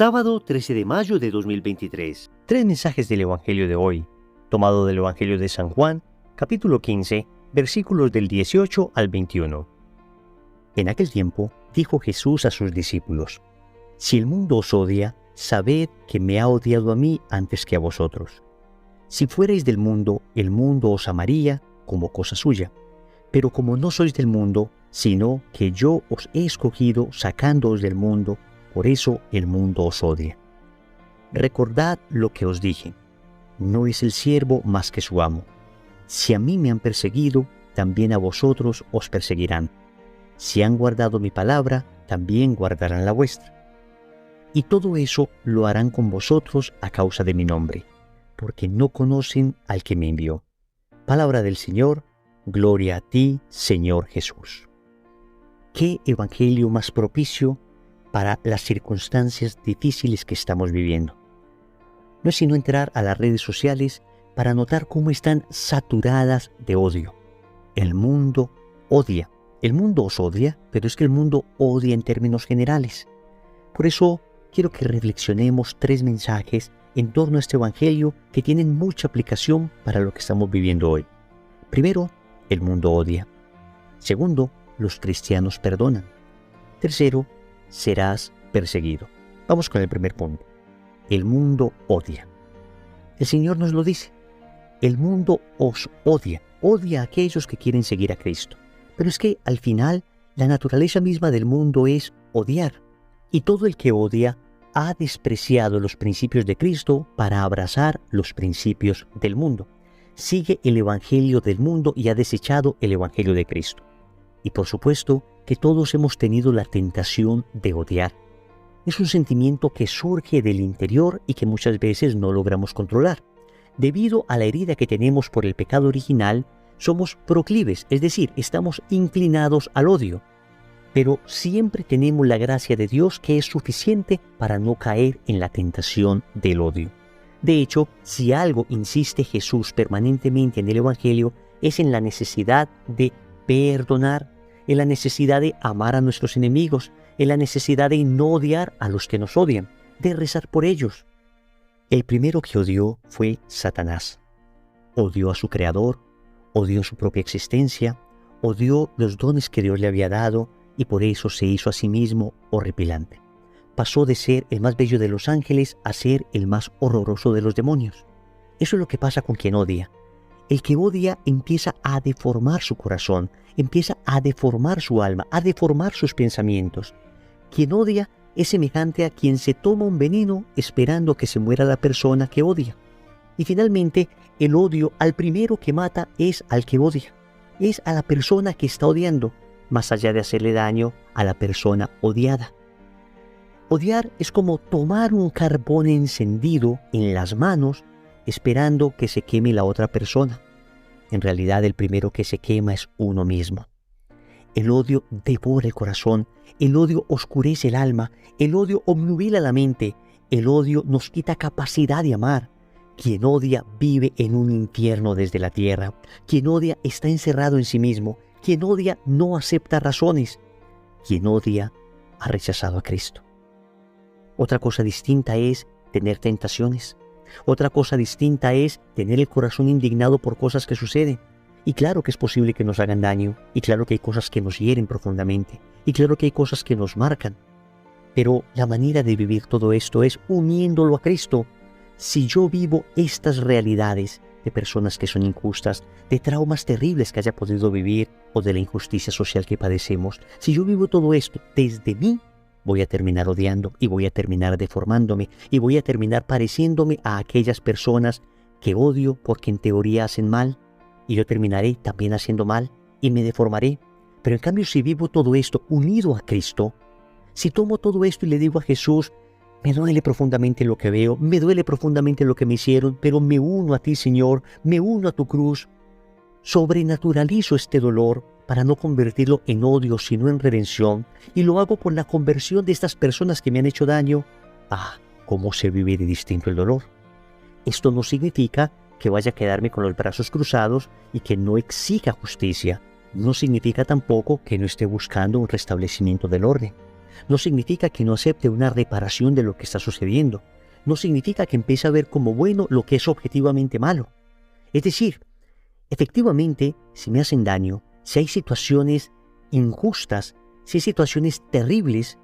Sábado 13 de mayo de 2023. Tres mensajes del Evangelio de hoy, tomado del Evangelio de San Juan, capítulo 15, versículos del 18 al 21. En aquel tiempo dijo Jesús a sus discípulos: Si el mundo os odia, sabed que me ha odiado a mí antes que a vosotros. Si fuerais del mundo, el mundo os amaría como cosa suya. Pero como no sois del mundo, sino que yo os he escogido sacándoos del mundo, por eso el mundo os odia. Recordad lo que os dije: no es el siervo más que su amo. Si a mí me han perseguido, también a vosotros os perseguirán. Si han guardado mi palabra, también guardarán la vuestra. Y todo eso lo harán con vosotros a causa de mi nombre, porque no conocen al que me envió. Palabra del Señor, gloria a ti, Señor Jesús. ¿Qué evangelio más propicio para las circunstancias difíciles que estamos viviendo? No es sino entrar a las redes sociales para notar cómo están saturadas de odio. El mundo odia. El mundo os odia, pero es que el mundo odia en términos generales. Por eso quiero que reflexionemos tres mensajes en torno a este evangelio que tienen mucha aplicación para lo que estamos viviendo hoy. Primero, el mundo odia. Segundo, los cristianos perdonan. Tercero, serás perseguido. Vamos con el primer punto. El mundo odia. El Señor nos lo dice. El mundo os odia. Odia a aquellos que quieren seguir a Cristo. Pero es que al final la naturaleza misma del mundo es odiar. Y todo el que odia ha despreciado los principios de Cristo para abrazar los principios del mundo. Sigue el evangelio del mundo y ha desechado el evangelio de Cristo. Y por supuesto que todos hemos tenido la tentación de odiar. Es un sentimiento que surge del interior y que muchas veces no logramos controlar. Debido a la herida que tenemos por el pecado original, somos proclives, es decir, estamos inclinados al odio. Pero siempre tenemos la gracia de Dios que es suficiente para no caer en la tentación del odio. De hecho, si algo insiste Jesús permanentemente en el Evangelio, es en la necesidad de perdonar, en la necesidad de amar a nuestros enemigos, en la necesidad de no odiar a los que nos odian, de rezar por ellos. El primero que odió fue Satanás. Odió a su creador, odió su propia existencia, odió los dones que Dios le había dado y por eso se hizo a sí mismo horripilante. Pasó de ser el más bello de los ángeles a ser el más horroroso de los demonios. Eso es lo que pasa con quien odia. El que odia empieza a deformar su corazón, empieza a deformar su alma, a deformar sus pensamientos. Quien odia es semejante a quien se toma un veneno esperando que se muera la persona que odia. Y finalmente, el odio al primero que mata es al que odia. Es a la persona que está odiando, más allá de hacerle daño a la persona odiada. Odiar es como tomar un carbón encendido en las manos esperando que se queme la otra persona. En realidad el primero que se quema es uno mismo. El odio devora el corazón, el odio oscurece el alma, el odio obnubila la mente, el odio nos quita capacidad de amar. Quien odia vive en un infierno desde la tierra. Quien odia está encerrado en sí mismo. Quien odia no acepta razones. Quien odia ha rechazado a Cristo. Otra cosa distinta es tener tentaciones. Otra cosa distinta es tener el corazón indignado por cosas que suceden. Y claro que es posible que nos hagan daño. Y claro que hay cosas que nos hieren profundamente. Y claro que hay cosas que nos marcan. Pero la manera de vivir todo esto es uniéndolo a Cristo. Si yo vivo estas realidades de personas que son injustas, de traumas terribles que haya podido vivir o de la injusticia social que padecemos, si yo vivo todo esto desde mí, voy a terminar odiando y voy a terminar deformándome y voy a terminar pareciéndome a aquellas personas que odio porque en teoría hacen mal y yo terminaré también haciendo mal y me deformaré. Pero en cambio si vivo todo esto unido a Cristo, si tomo todo esto y le digo a Jesús: me duele profundamente lo que veo, me duele profundamente lo que me hicieron, pero me uno a ti, Señor, me uno a tu cruz. Sobrenaturalizo este dolor para no convertirlo en odio, sino en redención, y lo hago por la conversión de estas personas que me han hecho daño. ¿Cómo se vive de distinto el dolor? Esto no significa que vaya a quedarme con los brazos cruzados y que no exija justicia. No significa tampoco que no esté buscando un restablecimiento del orden. No significa que no acepte una reparación de lo que está sucediendo. No significa que empiece a ver como bueno lo que es objetivamente malo. Es decir, efectivamente, si me hacen daño, si hay situaciones injustas, si hay situaciones terribles,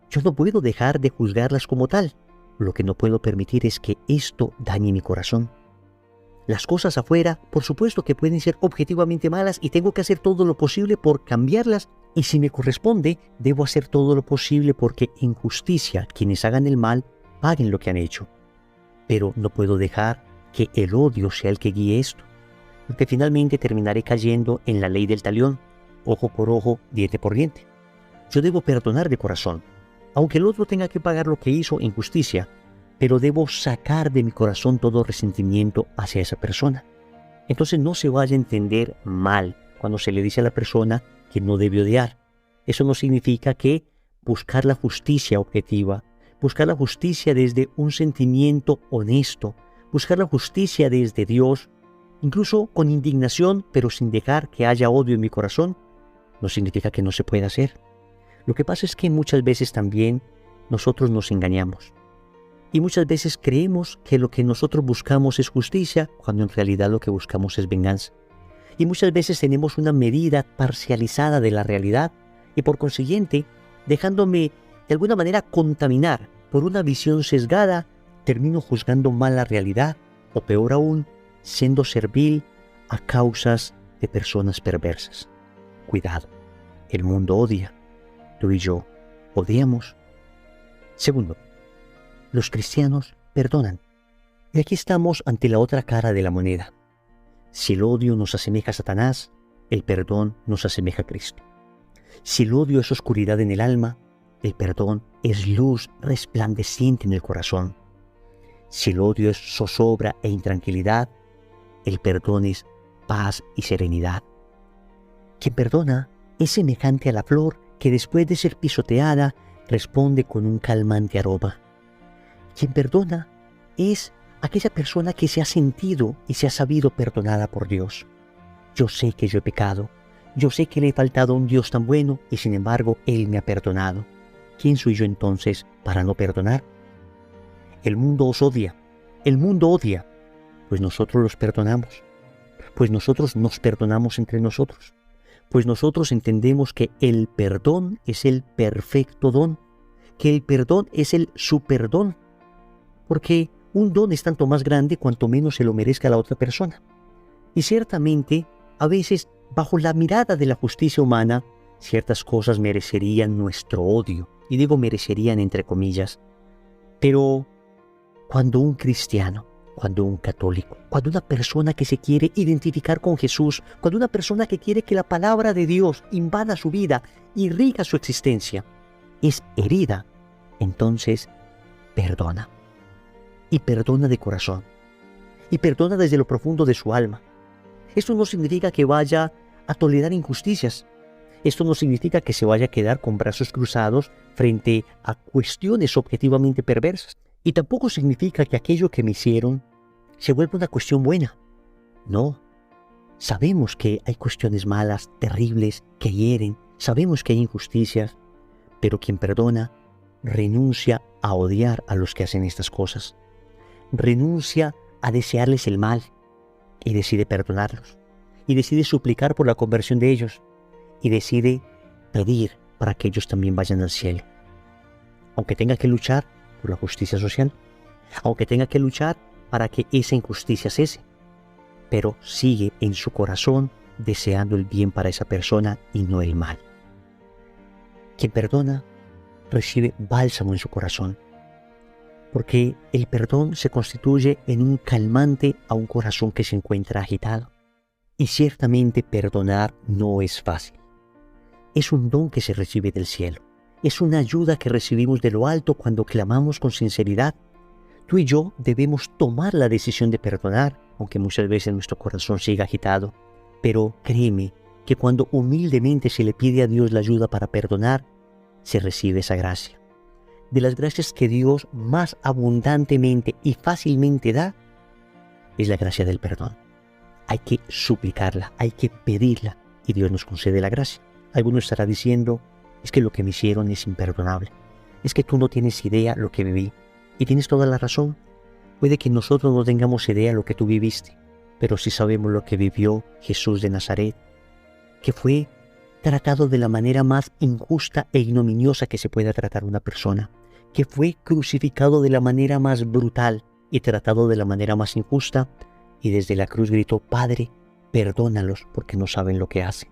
yo no puedo dejar de juzgarlas como tal. Lo que no puedo permitir es que esto dañe mi corazón. Las cosas afuera, por supuesto que pueden ser objetivamente malas y tengo que hacer todo lo posible por cambiarlas, y si me corresponde, debo hacer todo lo posible porque en justicia quienes hagan el mal paguen lo que han hecho. Pero no puedo dejar que el odio sea el que guíe esto, porque finalmente terminaré cayendo en la ley del talión, ojo por ojo, diente por diente. Yo debo perdonar de corazón, aunque el otro tenga que pagar lo que hizo en justicia, pero debo sacar de mi corazón todo resentimiento hacia esa persona. Entonces no se vaya a entender mal cuando se le dice a la persona que no debe odiar. Eso no significa que buscar la justicia objetiva, buscar la justicia desde un sentimiento honesto, buscar la justicia desde Dios, incluso con indignación, pero sin dejar que haya odio en mi corazón, no significa que no se pueda hacer. Lo que pasa es que muchas veces también nosotros nos engañamos. Y muchas veces creemos que lo que nosotros buscamos es justicia, cuando en realidad lo que buscamos es venganza. Y muchas veces tenemos una medida parcializada de la realidad y por consiguiente, dejándome de alguna manera contaminar por una visión sesgada, termino juzgando mal la realidad o peor aún, siendo servil a causas de personas perversas. Cuidado, el mundo odia, tú y yo odiamos. Segundo, los cristianos perdonan. Y aquí estamos ante la otra cara de la moneda. Si el odio nos asemeja a Satanás, el perdón nos asemeja a Cristo. Si el odio es oscuridad en el alma, el perdón es luz resplandeciente en el corazón. Si el odio es zozobra e intranquilidad, el perdón es paz y serenidad. Quien perdona es semejante a la flor que después de ser pisoteada responde con un calmante aroma. Quien perdona es aquella persona que se ha sentido y se ha sabido perdonada por Dios. Yo sé que yo he pecado, yo sé que le he faltado a un Dios tan bueno y sin embargo Él me ha perdonado. ¿Quién soy yo entonces para no perdonar? El mundo os odia, el mundo odia, pues nosotros los perdonamos, pues nosotros nos perdonamos entre nosotros, pues nosotros entendemos que el perdón es el perfecto don, que el perdón es el superdón, porque un don es tanto más grande cuanto menos se lo merezca la otra persona. Y ciertamente, a veces, bajo la mirada de la justicia humana, ciertas cosas merecerían nuestro odio, y digo merecerían entre comillas, pero cuando un cristiano, cuando un católico, cuando una persona que se quiere identificar con Jesús, cuando una persona que quiere que la palabra de Dios invada su vida, irriga su existencia, es herida, entonces perdona. Y perdona de corazón. Y perdona desde lo profundo de su alma. Esto no significa que vaya a tolerar injusticias. Esto no significa que se vaya a quedar con brazos cruzados frente a cuestiones objetivamente perversas. Y tampoco significa que aquello que me hicieron se vuelva una cuestión buena. No. Sabemos que hay cuestiones malas, terribles, que hieren. Sabemos que hay injusticias. Pero quien perdona renuncia a odiar a los que hacen estas cosas. Renuncia a desearles el mal y decide perdonarlos. Y decide suplicar por la conversión de ellos. Y decide pedir para que ellos también vayan al cielo. Aunque tenga que luchar por la justicia social, aunque tenga que luchar para que esa injusticia cese, pero sigue en su corazón deseando el bien para esa persona y no el mal. Quien perdona recibe bálsamo en su corazón, porque el perdón se constituye en un calmante a un corazón que se encuentra agitado. Y ciertamente perdonar no es fácil. Es un don que se recibe del cielo. Es una ayuda que recibimos de lo alto cuando clamamos con sinceridad. Tú y yo debemos tomar la decisión de perdonar, aunque muchas veces nuestro corazón siga agitado. Pero créeme que cuando humildemente se le pide a Dios la ayuda para perdonar, se recibe esa gracia. De las gracias que Dios más abundantemente y fácilmente da, es la gracia del perdón. Hay que suplicarla, hay que pedirla y Dios nos concede la gracia. Alguno estará diciendo, es que lo que me hicieron es imperdonable. Es que tú no tienes idea lo que viví. Y tienes toda la razón. Puede que nosotros no tengamos idea lo que tú viviste, pero sí sabemos lo que vivió Jesús de Nazaret, que fue tratado de la manera más injusta e ignominiosa que se pueda tratar a una persona, que fue crucificado de la manera más brutal y tratado de la manera más injusta, y desde la cruz gritó: Padre, perdónalos porque no saben lo que hacen.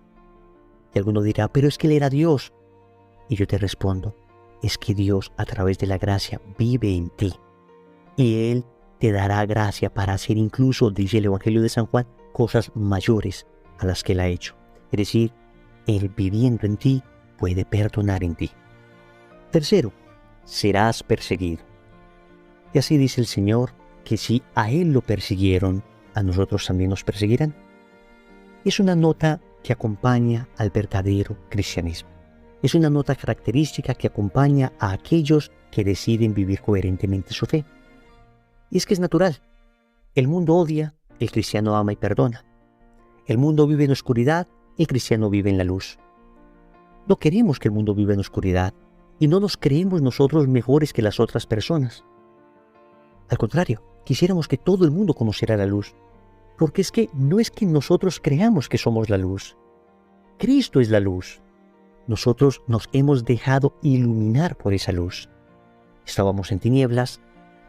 Y alguno dirá: pero es que Él era Dios. Y yo te respondo: es que Dios, a través de la gracia, vive en ti. Y Él te dará gracia para hacer incluso, dice el Evangelio de San Juan, cosas mayores a las que Él ha hecho. Es decir, Él viviendo en ti puede perdonar en ti. Tercero, serás perseguido. Y así dice el Señor, que si a Él lo persiguieron, a nosotros también nos perseguirán. Es una nota que acompaña al verdadero cristianismo. Es una nota característica que acompaña a aquellos que deciden vivir coherentemente su fe. Y es que es natural. El mundo odia, el cristiano ama y perdona. El mundo vive en oscuridad, el cristiano vive en la luz. No queremos que el mundo viva en oscuridad y no nos creemos nosotros mejores que las otras personas. Al contrario, quisiéramos que todo el mundo conociera la luz, porque es que no es que nosotros creamos que somos la luz. Cristo es la luz. Nosotros nos hemos dejado iluminar por esa luz. Estábamos en tinieblas,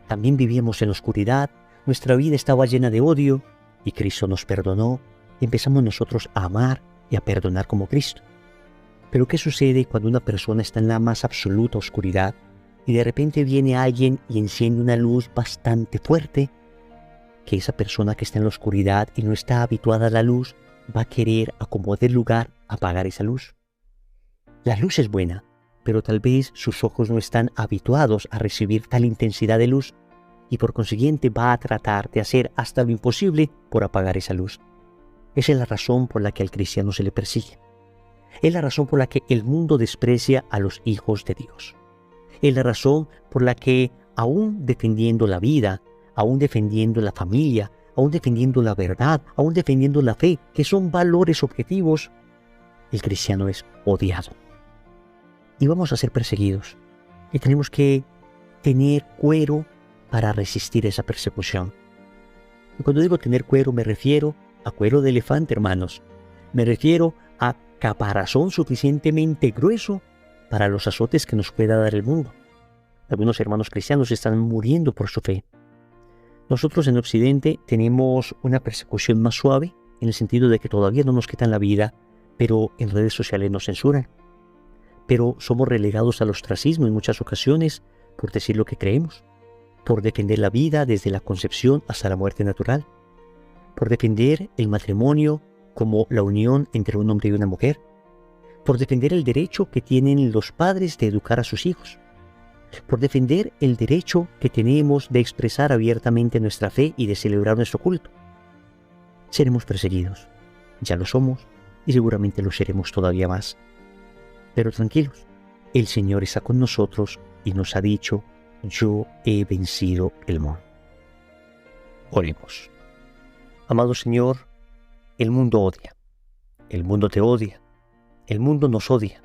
también vivíamos en oscuridad, nuestra vida estaba llena de odio, y Cristo nos perdonó, y empezamos nosotros a amar y a perdonar como Cristo. Pero ¿qué sucede cuando una persona está en la más absoluta oscuridad y de repente viene alguien y enciende una luz bastante fuerte? Que esa persona que está en la oscuridad y no está habituada a la luz va a querer, a como dé lugar, apagar esa luz. La luz es buena, pero tal vez sus ojos no están habituados a recibir tal intensidad de luz y por consiguiente va a tratar de hacer hasta lo imposible por apagar esa luz. Esa es la razón por la que al cristiano se le persigue. Es la razón por la que el mundo desprecia a los hijos de Dios. Es la razón por la que, aún defendiendo la vida, aún defendiendo la familia, aún defendiendo la verdad, aún defendiendo la fe, que son valores objetivos, el cristiano es odiado. Y vamos a ser perseguidos. Y tenemos que tener cuero para resistir esa persecución. Y cuando digo tener cuero, me refiero a cuero de elefante, hermanos. Me refiero a caparazón suficientemente grueso para los azotes que nos pueda dar el mundo. Algunos hermanos cristianos están muriendo por su fe. Nosotros en Occidente tenemos una persecución más suave, en el sentido de que todavía no nos quitan la vida, pero en redes sociales nos censuran. Pero somos relegados al ostracismo en muchas ocasiones por decir lo que creemos, por defender la vida desde la concepción hasta la muerte natural, por defender el matrimonio como la unión entre un hombre y una mujer, por defender el derecho que tienen los padres de educar a sus hijos, por defender el derecho que tenemos de expresar abiertamente nuestra fe y de celebrar nuestro culto. Seremos perseguidos, ya lo somos y seguramente lo seremos todavía más. Pero tranquilos, el Señor está con nosotros y nos ha dicho: yo he vencido el mundo. Oremos. Amado Señor, el mundo odia, el mundo te odia, el mundo nos odia.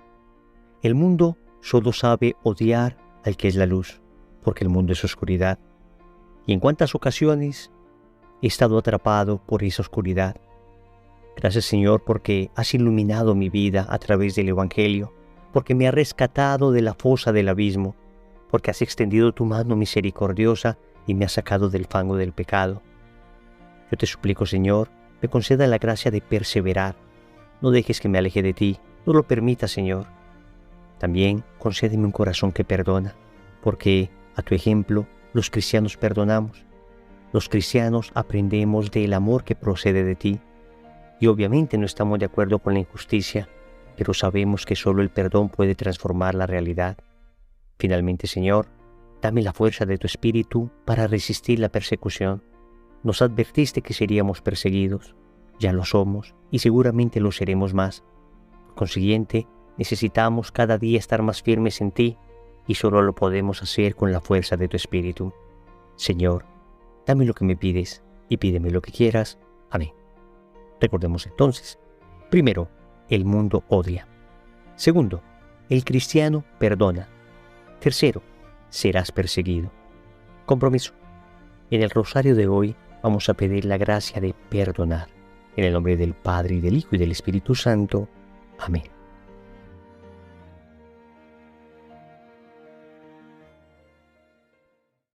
El mundo solo sabe odiar al que es la luz, porque el mundo es oscuridad. Y en cuántas ocasiones he estado atrapado por esa oscuridad. Gracias, Señor, porque has iluminado mi vida a través del Evangelio, porque me has rescatado de la fosa del abismo, porque has extendido tu mano misericordiosa y me has sacado del fango del pecado. Yo te suplico, Señor, me conceda la gracia de perseverar. No dejes que me aleje de ti, no lo permitas, Señor. También concédeme un corazón que perdona, porque, a tu ejemplo, los cristianos perdonamos. Los cristianos aprendemos del amor que procede de ti. Y obviamente no estamos de acuerdo con la injusticia, pero sabemos que solo el perdón puede transformar la realidad. Finalmente, Señor, dame la fuerza de tu Espíritu para resistir la persecución. Nos advertiste que seríamos perseguidos. Ya lo somos y seguramente lo seremos más. Por consiguiente, necesitamos cada día estar más firmes en ti y solo lo podemos hacer con la fuerza de tu Espíritu. Señor, dame lo que me pides y pídeme lo que quieras. Amén. Recordemos entonces, primero, el mundo odia. Segundo, El cristiano perdona. Tercero, serás perseguido. Compromiso. En el rosario de hoy vamos a pedir la gracia de perdonar. En el nombre del Padre, y del Hijo, y del Espíritu Santo. Amén.